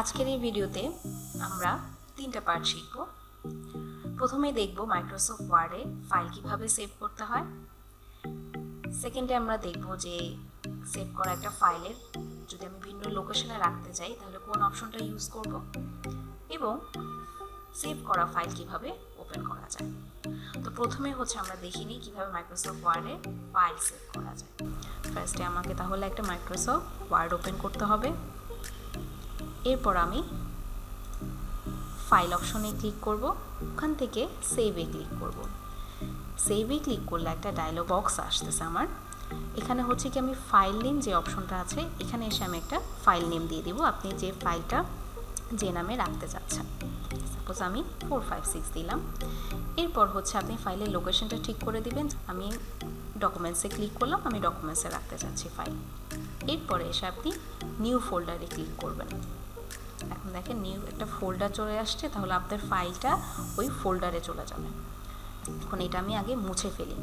আজকের এই ভিডিওতে আমরা তিনটা পার্ট শিখব। প্রথমে দেখব মাইক্রোসফট ওয়ার্ডে ফাইল কিভাবে সেভ করতে হয়। সেকেন্ডে আমরা দেখব যে সেভ করা একটা ফাইলের যদি আমি ভিন্ন লোকেশনে রাখতে চাই তাহলে কোন অপশনটা ইউজ করব, এবং সেভ করা ফাইল কিভাবে ওপেন করা যায়। তো প্রথমে আমরা দেখি নিই কিভাবে মাইক্রোসফট ওয়ার্ডে ফাইল সেভ করা যায়। ফার্স্টে আমাকে তাহলে একটা মাইক্রোসফট ওয়ার্ড ওপেন করতে হবে। এরপর আমি ফাইল অপশনে ক্লিক করব, ওখান থেকে সেভে ক্লিক করব। সেভে ক্লিক করলে একটা ডায়লগ বক্স আসতেছে আমার। এখানে কি আমি ফাইল নেম যে অপশনটা আছে এখানে এসে আমি একটা ফাইল নেম দিয়ে দিব, আপনি যে ফাইলটা যে নামে রাখতে চাচ্ছেন। সাপোজ আমি 456 দিলাম। এরপর আপনি ফাইলের লোকেশনটা ঠিক করে দিবেন। আমি ডকুমেন্টসে ক্লিক করলাম, আমি ডকুমেন্টসে রাখতে চাচ্ছি ফাইল। এরপরে এসে আপনি নিউ ফোল্ডারে ক্লিক করবেন। এখন দেখেন নিউ একটা ফোল্ডার চলে আসছে, তাহলে আপনার ফাইলটা ওই ফোল্ডারে চলে যাবে। এখন এটা আমি আগে মুছে ফেলি,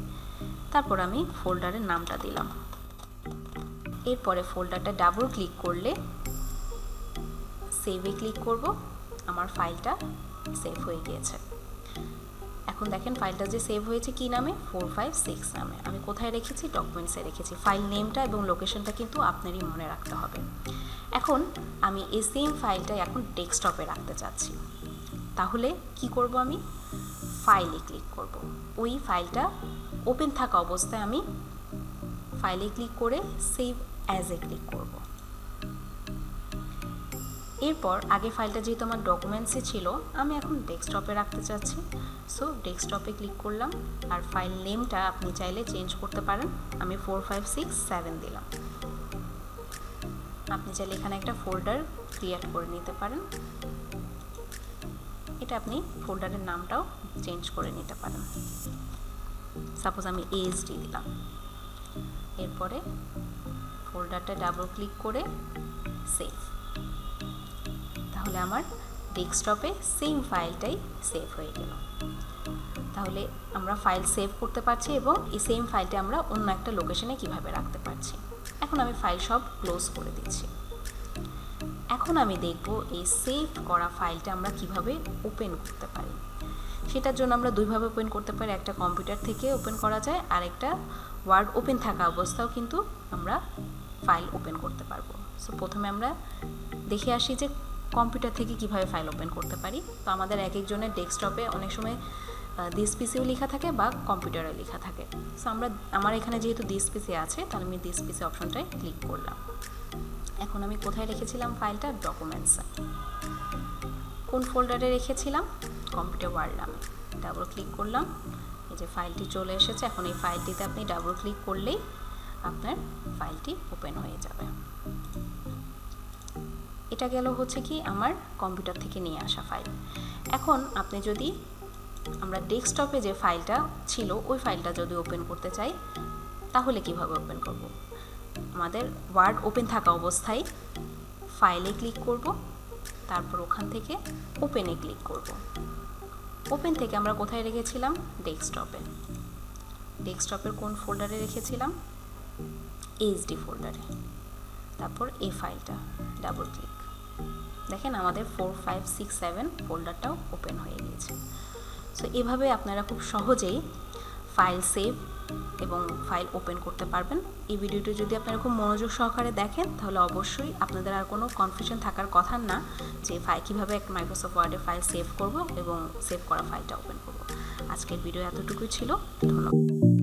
তারপর আমি ফোল্ডারের নামটা দিলাম। এরপরে ফোল্ডারটা ডাবল ক্লিক করলে সেভে ক্লিক করব, আমার ফাইলটা সেভ হয়ে গিয়েছে। এখন দেখেন ফাইলটা যে সেভ হয়েছে কি নামে, 456 নামে। আমি কোথায় রেখেছি? ডকুমেন্টসে রেখেছি। ফাইল নেমটা এবং লোকেশনটা কিন্তু আপনারই মনে রাখতে হবে। এখন আমি এই সেম ফাইলটা এখন ডেস্কটপে রাখতে চাচ্ছি, তাহলে কি করব? আমি ফাইলে ক্লিক করব। ওই ফাইলটা ওপেন থাকা অবস্থায় আমি ফাইলে ক্লিক করে সেভ অ্যাজ এ ক্লিক করব। এরপর আগে ফাইলটা যেহেতু আমার ডকুমেন্টসে ছিল, আমি এখন ডেস্কটপে রাখতে চাচ্ছি। সো ডেস্কটপে ক্লিক করলাম, আর ফাইল নেমটা আপনি চাইলে চেঞ্জ করতে পারেন। আমি 4567 দিলাম। আপনি চাইলে এখানে একটা ফোল্ডার ক্রিয়েট করে নিতে পারেন। এটা আপনি ফোল্ডারের নামটাও চেঞ্জ করে নিতে পারেন। সাপোজ আমি ASD দিলাম। এরপরে ফোল্ডারটা ডাবল ক্লিক করে সেভ। তাহলে আমার ডেস্কটপে সেম ফাইলটাই সেভ হয়ে গেল। তাহলে আমরা ফাইল সেভ করতে পারছি এবং এই সেম ফাইলটা আমরা অন্য একটা লোকেশনে কিভাবে রাখতে পারছি। এখন আমি ফাইল সব ক্লোজ করে দিচ্ছি। এখন আমি দেখব এই সেভ করা ফাইলটা আমরা কিভাবে ওপেন করতে পারি। সেটার জন্য আমরা দুইভাবে ওপেন করতে পারি। একটা কম্পিউটার থেকে ওপেন করা যায়, আর একটা ওয়ার্ড ওপেন থাকা অবস্থাও কিন্তু আমরা ফাইল ওপেন করতে পারবো। সো প্রথমে আমরা দেখে আসি যে কম্পিউটার থেকে কিভাবে ফাইল ওপেন করতে পারি। তো আমাদের এক একজনের ডেস্কটপে অনেক সময় দিস পিসিও লেখা থাকে বা কম্পিউটারে লেখা থাকে। সো আমার এখানে যেহেতু দিস পিসি আছে, তাহলে আমি দিস পিসি অপশনটায় ক্লিক করলাম। এখন আমি কোথায় রেখেছিলাম ফাইলটা? ডকুমেন্টসে। কোন ফোল্ডারে রেখেছিলাম? কম্পিউটার ওয়ার্ড নামে। ডাবল ক্লিক করলাম, এই যে ফাইলটি চলে এসেছে। এখন এই ফাইলটিতে আপনি ডাবল ক্লিক করলেই আপনার ফাইলটি ওপেন হয়ে যাবে। এটা গেল কি আমার কম্পিউটার থেকে নিয়ে আসা ফাইল। এখন আপনি যদি আমরা ডেস্কটপে যে ফাইলটা ছিল ওই ফাইলটা যদি ওপেন করতে চাই, তাহলে কিভাবে ওপেন করব? আমাদের ওয়ার্ড ওপেন থাকা অবস্থায় ফাইলে ক্লিক করব, তারপর ওখান থেকে ওপেনে ক্লিক করব। ওপেন থেকে আমরা কোথায় রেখেছিলাম? ডেস্কটপে। ডেস্কটপের কোন ফোল্ডারে রেখেছিলাম? ASD ফোল্ডারে। তারপর এই ফাইলটা ডাবল ক্লিক, দেখেন আমাদের 4567 ফোল্ডারটাও ওপেন হয়ে গিয়েছে। সো এভাবে আপনারা খুব সহজেই ফাইল সেভ এবং ফাইল ওপেন করতে পারবেন। এই ভিডিওটি যদি আপনারা খুব মনোযোগ সহকারে দেখেন, তাহলে অবশ্যই আপনাদের আর কোনো কনফিউশন থাকার কথা না যে কীভাবে একটা মাইক্রোসফট ওয়ার্ডে ফাইল সেভ করব এবং সেভ করা ফাইলটা ওপেন করব। আজকের ভিডিও এতটুকুই ছিল। ধন্যবাদ।